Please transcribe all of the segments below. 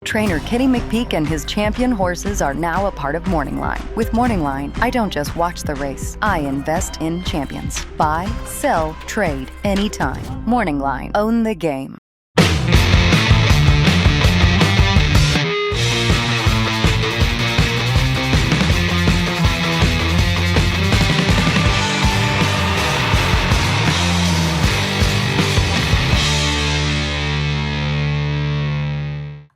Trainer Kenny McPeak and his champion horses are now a part of Morningline. With Morningline, I don't just watch the race, I invest in champions. Buy, sell, trade, anytime. Morningline, own the game.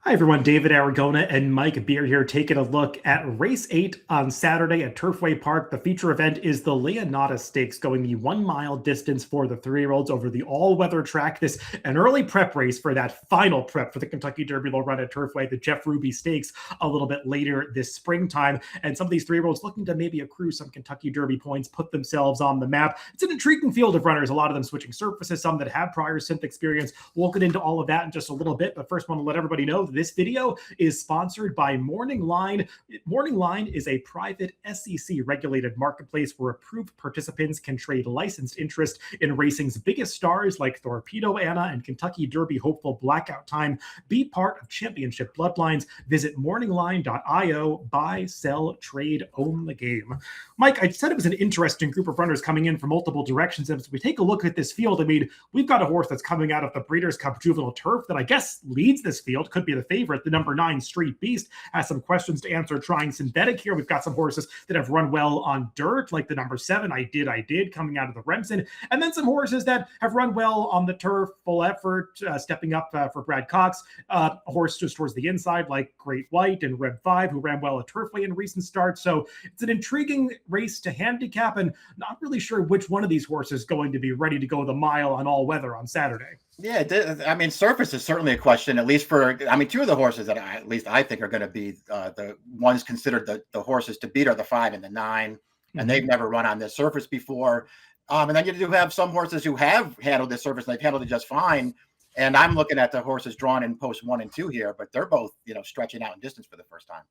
Hi everyone, David Aragona and Mike Beer here taking a look at race 8 on Saturday at Turfway Park. The feature event is the Leonatus Stakes, going the 1 mile distance for the 3-year-olds over the all-weather track. This an early prep race for that final prep for the Kentucky Derby will run at Turfway, the Jeff Ruby Stakes, a little bit later this springtime. And some of these 3-year-olds looking to maybe accrue some Kentucky Derby points, put themselves on the map. It's an intriguing field of runners, a lot of them switching surfaces, some that have prior synth experience. We'll get into all of that in just a little bit, but first I want to let everybody know this video is sponsored by Morningline. Morningline is a private SEC-regulated marketplace where approved participants can trade licensed interest in racing's biggest stars like Torpedo Anna and Kentucky Derby hopeful Blackout Time. Be part of championship bloodlines. Visit morningline.io. Buy, sell, trade, own the game. Mike, I said it was an interesting group of runners coming in from multiple directions. And as we take a look at this field, I mean, we've got a horse that's coming out of the Breeders' Cup Juvenile Turf that I guess leads this field, could be the favorite. The number 9 Street Beast has some questions to answer trying synthetic here. We've got some horses that have run well on dirt, like the number 7 I Did coming out of the Remsen, and then some horses that have run well on the turf, full effort, stepping up for Brad Cox. A horse just towards the inside like Great White and Reb 5, who ran well at Turfway in recent starts. So it's an intriguing race to handicap, and not really sure which one of these horses is going to be ready to go the mile on all weather on Saturday. Yeah, I mean, surface is certainly a question, at least for, I mean, 2 of the horses that I think are going to be the ones considered the horses to beat are the 5 and the 9, and they've never run on this surface before. And then you do have some horses who have handled this surface, and they've handled it just fine. And I'm looking at the horses drawn in post 1 and 2 here, but they're both, stretching out in distance for the first time.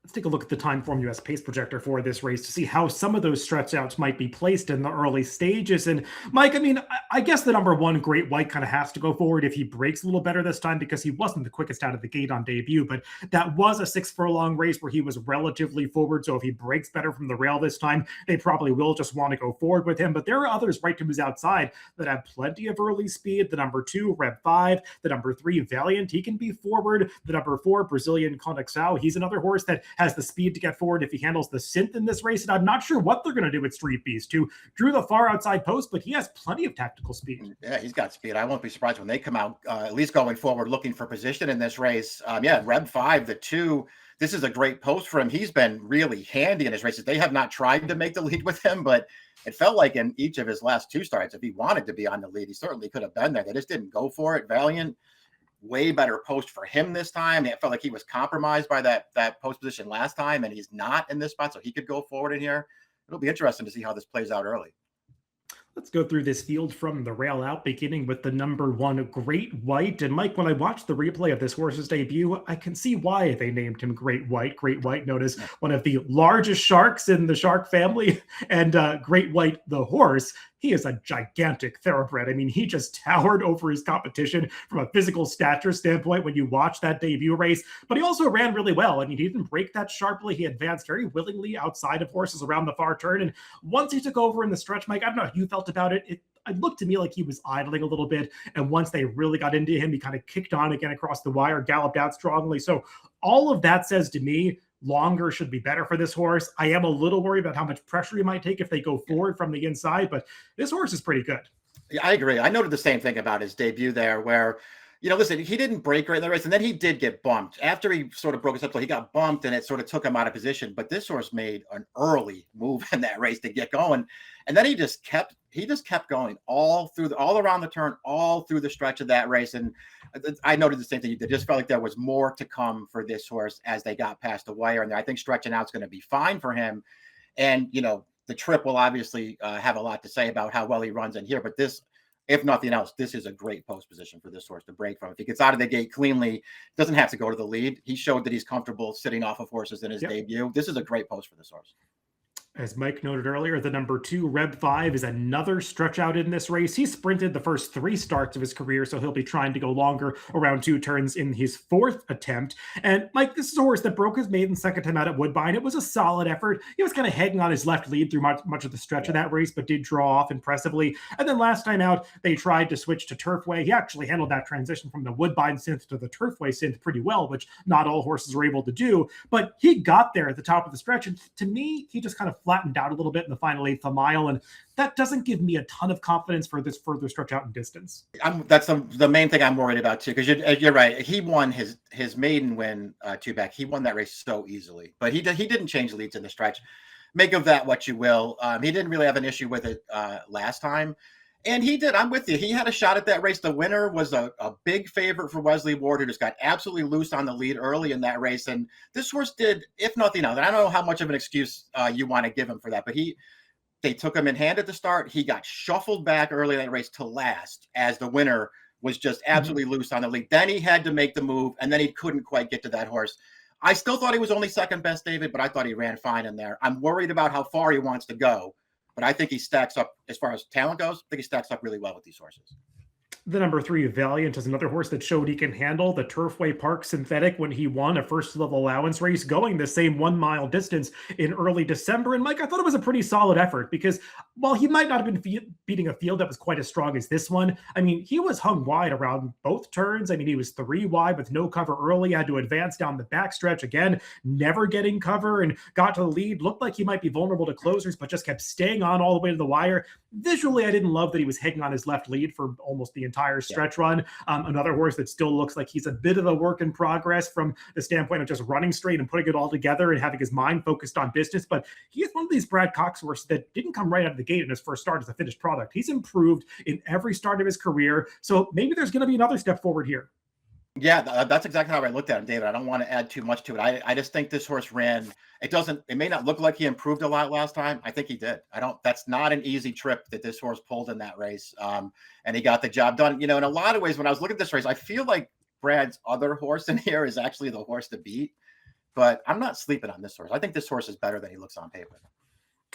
Let's take a look at the Timeform US pace projector for this race to see how some of those stretch outs might be placed in the early stages. And Mike, I mean, I guess the number 1 Great White kind of has to go forward if he breaks a little better this time, because he wasn't the quickest out of the gate on debut, but that was a 6 furlong race where he was relatively forward. So if he breaks better from the rail this time, they probably will just want to go forward with him. But there are others right to his outside that have plenty of early speed. The number 2 Reb 5, the number 3 Valiant, he can be forward. The number 4 Brazilian Conexão, he's another horse that has the speed to get forward if he handles the synth in this race. And I'm not sure what they're going to do with Street Beast, who drew the far outside post, but he has plenty of tactical speed. Yeah, he's got speed. I won't be surprised when they come out, at least going forward, looking for position in this race. Yeah, Reb 5, the 2, this is a great post for him. He's been really handy in his races. They have not tried to make the lead with him, but it felt like in each of his last 2 starts, if he wanted to be on the lead, he certainly could have been there. They just didn't go for it. Valiant, way better post for him this time. It felt like he was compromised by that post position last time, and he's not in this spot, so he could go forward in here. It'll be interesting to see how this plays out early. Let's go through this field from the rail out, beginning with the number 1 Great White. And Mike, when I watched the replay of this horse's debut, I can see why they named him Great White. Great White, known as one of the largest sharks in the shark family, and Great White, the horse, he is a gigantic thoroughbred. I mean, he just towered over his competition from a physical stature standpoint when you watch that debut race, but he also ran really well. I mean, he didn't break that sharply. He advanced very willingly outside of horses around the far turn. And once he took over in the stretch, Mike, I don't know how you felt about it. It looked to me like he was idling a little bit. And once they really got into him, he kind of kicked on again across the wire, galloped out strongly. So all of that says to me, longer should be better for this horse. I am a little worried about how much pressure he might take if they go forward from the inside, but this horse is pretty good. Yeah, I agree. I noted the same thing about his debut there, where, listen, he didn't break right in the race, and then he did get bumped. After he sort of broke his up, so he got bumped, and it sort of took him out of position. But this horse made an early move in that race to get going, and then he just kept going all around the turn, all through the stretch of that race. And I noted the same thing. It just felt like there was more to come for this horse as they got past the wire, and I think stretching out is going to be fine for him. And the trip will obviously have a lot to say about how well he runs in here, but this, if nothing else, this is a great post position for this horse to break from. If he gets out of the gate cleanly, doesn't have to go to the lead. He showed that he's comfortable sitting off of horses in his debut. This is a great post for this horse. As Mike noted earlier, the number 2, Reb 5, is another stretch out in this race. He sprinted the first 3 starts of his career, so he'll be trying to go longer, around 2 turns in his 4th attempt. And Mike, this is a horse that broke his maiden second time out at Woodbine. It was a solid effort. He was kind of hanging on his left lead through much of the stretch of that race, but did draw off impressively. And then last time out, they tried to switch to Turfway. He actually handled that transition from the Woodbine synth to the Turfway synth pretty well, which not all horses are able to do. But he got there at the top of the stretch, and to me, he just kind of flattened out a little bit in the final 8th of a mile, and that doesn't give me a ton of confidence for this further stretch out in distance. That's the main thing I'm worried about too, because you're right. He won his maiden win two back. He won that race so easily, but he didn't change leads in the stretch. Make of that what you will. He didn't really have an issue with it last time. And he did. I'm with you. He had a shot at that race. The winner was a big favorite for Wesley Ward, who just got absolutely loose on the lead early in that race. And this horse did, if nothing else, I don't know how much of an excuse you want to give him for that, but they took him in hand at the start. He got shuffled back early in that race to last as the winner was just absolutely loose on the lead. Then he had to make the move, and then he couldn't quite get to that horse. I still thought he was only second best, David, but I thought he ran fine in there. I'm worried about how far he wants to go. But I think he stacks up, as far as talent goes, I think he stacks up really well with these horses. The number 3, Valiant, is another horse that showed he can handle the Turfway Park synthetic when he won a first level allowance race, going the same 1 mile distance in early December. And Mike, I thought it was a pretty solid effort because while he might not have been beating a field that was quite as strong as this one, I mean, he was hung wide around both turns. I mean, he was 3 wide with no cover early, had to advance down the backstretch again, never getting cover, and got to the lead. Looked like he might be vulnerable to closers, but just kept staying on all the way to the wire. Visually, I didn't love that he was hanging on his left lead for almost the entire stretch run. Another horse that still looks like he's a bit of a work in progress from the standpoint of just running straight and putting it all together and having his mind focused on business. But he is one of these Brad Cox horses that didn't come right out of the gate in his first start as a finished product. He's improved in every start of his career. So maybe there's going to be another step forward here. Yeah, that's exactly how I looked at him, David. I don't want to add too much to it. I just think this horse ran. It may not look like he improved a lot last time. I think he did. That's not an easy trip that this horse pulled in that race. And he got the job done. You know, in a lot of ways, when I was looking at this race, I feel like Brad's other horse in here is actually the horse to beat. But I'm not sleeping on this horse. I think this horse is better than he looks on paper.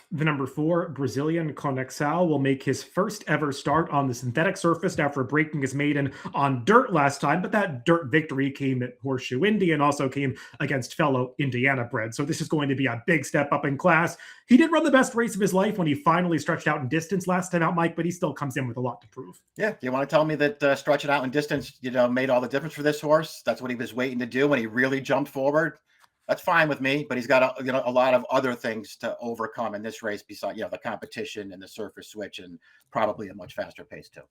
The number 4, Brazilian Conexal, will make his first ever start on the synthetic surface after breaking his maiden on dirt last time, but that dirt victory came at Horseshoe Indy and also came against fellow Indiana bred. So this is going to be a big step up in class. He did run the best race of his life when he finally stretched out in distance last time out, Mike, but he still comes in with a lot to prove. Yeah, you want to tell me that stretching out in distance, made all the difference for this horse? That's what he was waiting to do when he really jumped forward. That's fine with me, but he's got a lot of other things to overcome in this race besides the competition and the surface switch and probably a much faster pace too.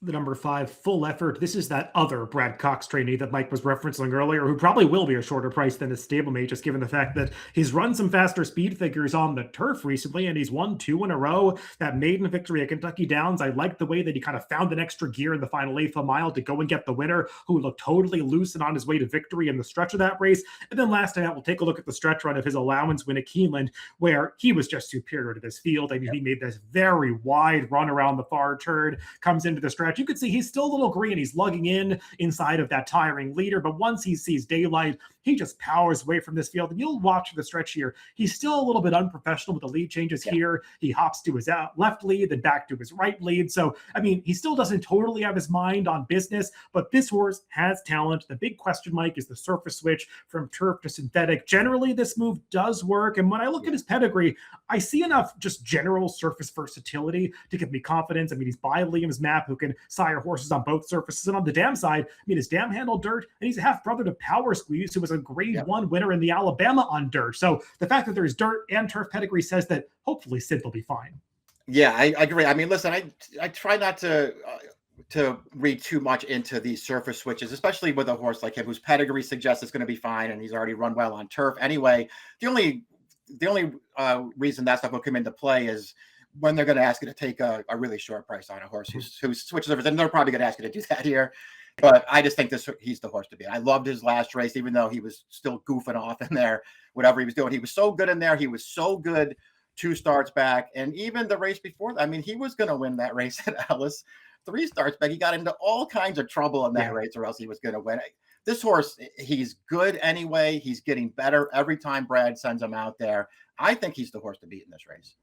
The number 5, Full Effort. This is that other Brad Cox trainee that Mike was referencing earlier, who probably will be a shorter price than his stablemate, just given the fact that he's run some faster speed figures on the turf recently, and he's won 2 in a row. That maiden victory at Kentucky Downs, I like the way that he kind of found an extra gear in the final 8th of a mile to go and get the winner, who looked totally loose and on his way to victory in the stretch of that race. And then last time out, we'll take a look at the stretch run of his allowance win at Keeneland, where he was just superior to this field. I mean, he made this very wide run around the far turn, comes into the stretch. You could see he's still a little green. He's lugging inside of that tiring leader, but once he sees daylight, he just powers away from this field. And you'll watch the stretch here. He's still a little bit unprofessional with the lead changes here. He hops to his left lead, then back to his right lead. So, I mean, he still doesn't totally have his mind on business, but this horse has talent. The big question, Mike, is the surface switch from turf to synthetic. Generally, this move does work. And when I look at his pedigree, I see enough just general surface versatility to give me confidence. I mean, he's by Liam's Map, who can sire horses on both surfaces. And on the dam side, I mean, his dam handled dirt, and he's a half brother to Power Squeeze, who was a grade 1 winner in the Alabama on dirt. So the fact that there's dirt and turf pedigree says that hopefully Sid will be fine. Yeah, I agree. I mean, listen, I try not to read too much into these surface switches, especially with a horse like him whose pedigree suggests it's going to be fine, and he's already run well on turf. Anyway, the only reason that stuff will come into play is when they're going to ask you to take a really short price on a horse who switches over. Then they're probably going to ask you to do that here. But I just think he's the horse to beat. I loved his last race, even though he was still goofing off in there, whatever he was doing. He was so good in there. He was so good 2 starts back. And even the race before that, I mean, he was going to win that race at Ellis 3 starts back. He got into all kinds of trouble in that race, or else he was going to win. This horse, he's good anyway. He's getting better every time Brad sends him out there. I think he's the horse to beat in this race.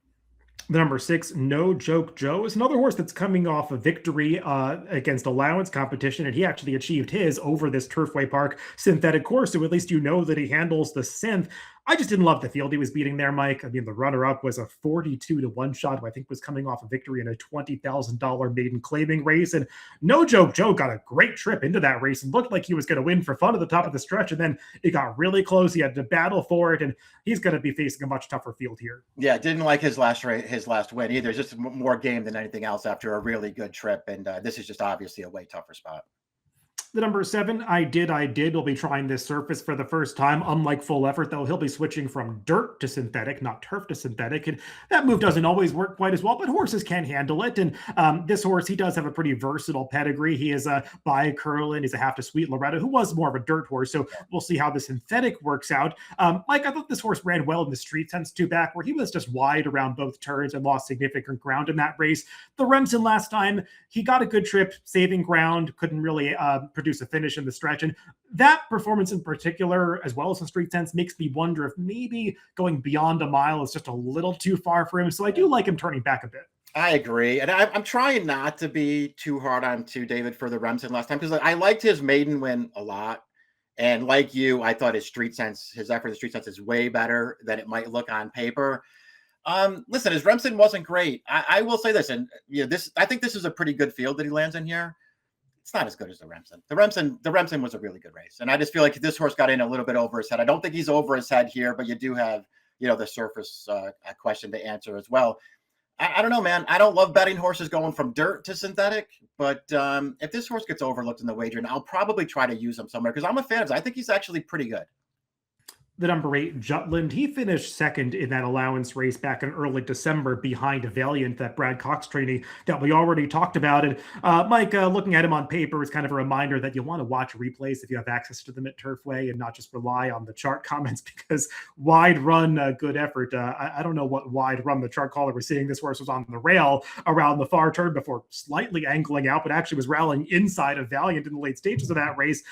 The number 6, No Joke Joe, is another horse that's coming off a victory against allowance competition, and he actually achieved his over this Turfway Park synthetic course, so at least you know that he handles the synth. I just didn't love the field he was beating there, Mike. I mean, the runner-up was a 42-1 shot, who I think was coming off a victory in a $20,000 maiden claiming race, and No Joke Joe got a great trip into that race and looked like he was going to win for fun at the top of the stretch, and then it got really close. He had to battle for it, and he's going to be facing a much tougher field here. Yeah, didn't like his last win either. It's just more game than anything else after a really good trip, and this is just obviously a way tougher spot. The number 7, I Did, will be trying this surface for the first time. Unlike Full Effort, though, he'll be switching from dirt to synthetic, not turf to synthetic. And that move doesn't always work quite as well, but horses can handle it. And this horse, he does have a pretty versatile pedigree. He is a by Curlin. He's a half to Sweet Loretta, who was more of a dirt horse. So we'll see how the synthetic works out. Mike, I thought this horse ran well in the Street Sense 2 back, where he was just wide around both turns and lost significant ground in that race. The Remsen last time, he got a good trip, saving ground, couldn't really produce a finish in the stretch. And that performance in particular, as well as the Street Sense, makes me wonder if maybe going beyond a mile is just a little too far for him. So I do like him turning back a bit. I agree. And I'm trying not to be too hard on to David for the Remsen last time, because I liked his maiden win a lot. And like you, I thought his effort in the Street Sense is way better than it might look on paper. Listen, his Remsen wasn't great. I will say this, and I think this is a pretty good field that he lands in here. It's not as good as the Remsen. The Remsen was a really good race. And I just feel like this horse got in a little bit over his head. I don't think he's over his head here, but you do have, the surface question to answer as well. I don't know, man. I don't love betting horses going from dirt to synthetic, but if this horse gets overlooked in the wagering, I'll probably try to use him somewhere because I'm a fan of his. I think he's actually pretty good. The number 8, Jutland, he finished second in that allowance race back in early December behind Valiant, that Brad Cox training that we already talked about. And Mike, looking at him on paper is kind of a reminder that you want to watch replays if you have access to them at Turfway and not just rely on the chart comments, because wide run, good effort. I don't know what wide run the chart caller was seeing. This horse was on the rail around the far turn before slightly angling out, but actually was rallying inside of Valiant in the late stages of that race.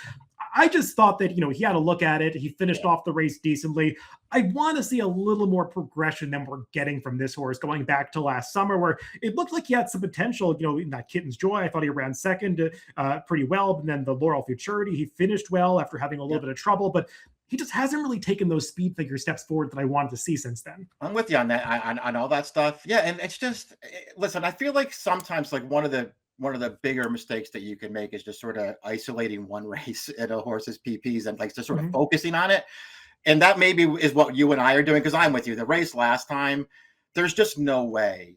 I just thought that, he had a look at it. He finished off the race decently. I want to see a little more progression than we're getting from this horse going back to last summer, where it looked like he had some potential, in that Kitten's Joy. I thought he ran second pretty well. And then the Laurel Futurity, he finished well after having a little bit of trouble, but he just hasn't really taken those speed figure steps forward that I wanted to see since then. I'm with you on that, on all that stuff. Yeah. And it's just, listen, I feel like sometimes like one of the bigger mistakes that you can make is just sort of isolating one race at a horse's PPs and like just sort of focusing on it. And that maybe is what you and I are doing, because I'm with you. The race last time, there's just no way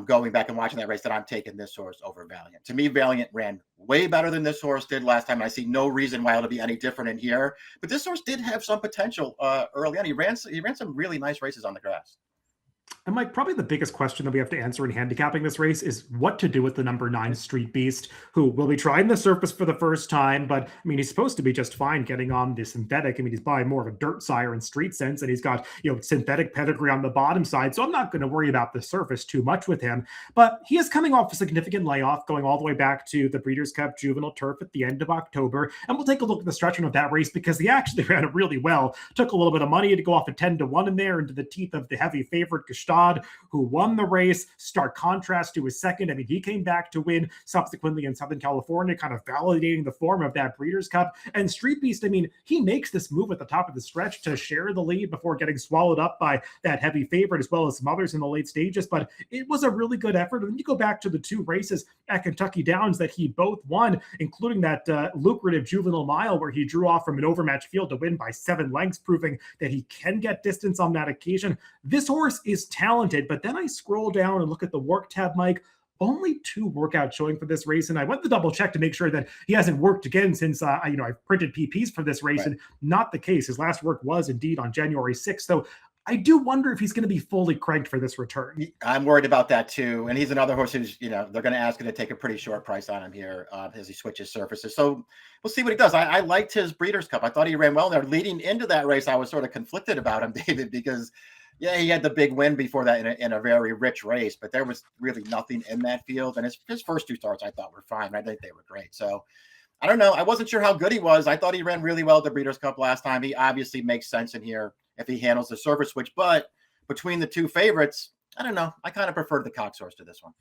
going back and watching that race that I'm taking this horse over Valiant. To me, Valiant ran way better than this horse did last time. And I see no reason why it'll be any different in here. But this horse did have some potential early on. He ran some really nice races on the grass. And Mike, probably the biggest question that we have to answer in handicapping this race is what to do with the number 9 Street Beast, who will be trying the surface for the first time. But I mean, he's supposed to be just fine getting on the synthetic. I mean, he's by more of a dirt sire in Street Sense, and he's got, synthetic pedigree on the bottom side. So I'm not going to worry about the surface too much with him. But he is coming off a significant layoff, going all the way back to the Breeders' Cup Juvenile Turf at the end of October. And we'll take a look at the stretch run of that race, because he actually ran it really well. Took a little bit of money to go off a 10-1 in there into the teeth of the heavy favorite Gestad, who won the race. Stark contrast to his second. I mean, he came back to win subsequently in Southern California, kind of validating the form of that Breeders' Cup. And Street Beast, I mean, he makes this move at the top of the stretch to share the lead before getting swallowed up by that heavy favorite, as well as some others in the late stages. But it was a really good effort. And then you go back to the 2 races at Kentucky Downs that he both won, including that lucrative Juvenile Mile, where he drew off from an overmatched field to win by 7 lengths, proving that he can get distance on that occasion. This horse is talented, but then I scroll down and look at the work tab, Mike. Only 2 workouts showing for this race, and I went to double check to make sure that he hasn't worked again since I've printed PPs for this race, right. And not the case. His last work was indeed on January 6th. So I do wonder if he's going to be fully cranked for this return. I'm worried about that too. And he's another horse who's, they're going to ask him to take a pretty short price on him here as he switches surfaces. So we'll see what he does. I liked his Breeders' Cup. I thought he ran well there. Leading into that race, I was sort of conflicted about him, David, because he had the big win before that in a very rich race, but there was really nothing in that field. And his first 2 starts I thought were fine. I think they were great. So I don't know. I wasn't sure how good he was. I thought he ran really well at the Breeders' Cup last time. He obviously makes sense in here if he handles the surface switch, but between the two favorites, I don't know. I kind of prefer the Cox horse to this one.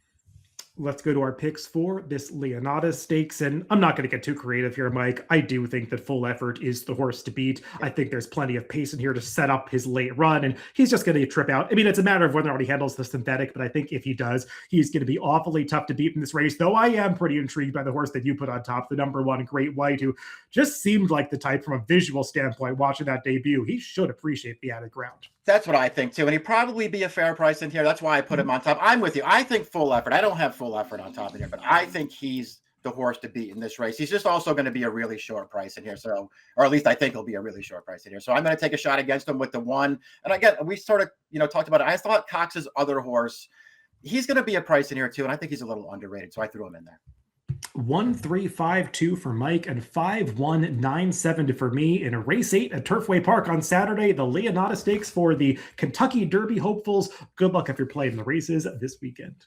Let's go to our picks for this Leonatus Stakes. And I'm not going to get too creative here, Mike. I do think that Full Effort is the horse to beat. I think there's plenty of pace in here to set up his late run, and he's just going to trip out. I mean, it's a matter of whether or not he handles the synthetic, but I think if he does, he's going to be awfully tough to beat in this race, though I am pretty intrigued by the horse that you put on top, the number 1 Great White, who just seemed like the type from a visual standpoint watching that debut. He should appreciate the added ground. That's what I think too. And he'd probably be a fair price in here. That's why I put him on top. I'm with you. I think Full Effort. I don't have Full Effort on top in here, but I think he's the horse to beat in this race. He's just also going to be a really short price in here. So, or at least I think he'll be a really short price in here. So I'm going to take a shot against him with the 1. And again, we sort of, talked about it. I thought Cox's other horse, he's going to be a price in here too. And I think he's a little underrated. So I threw him in there. 1-3-5-2 for Mike and 5-1-9-7 for me in race 8 at Turfway Park on Saturday. The Leonatus Stakes for the Kentucky Derby hopefuls. Good luck if you're playing the races this weekend.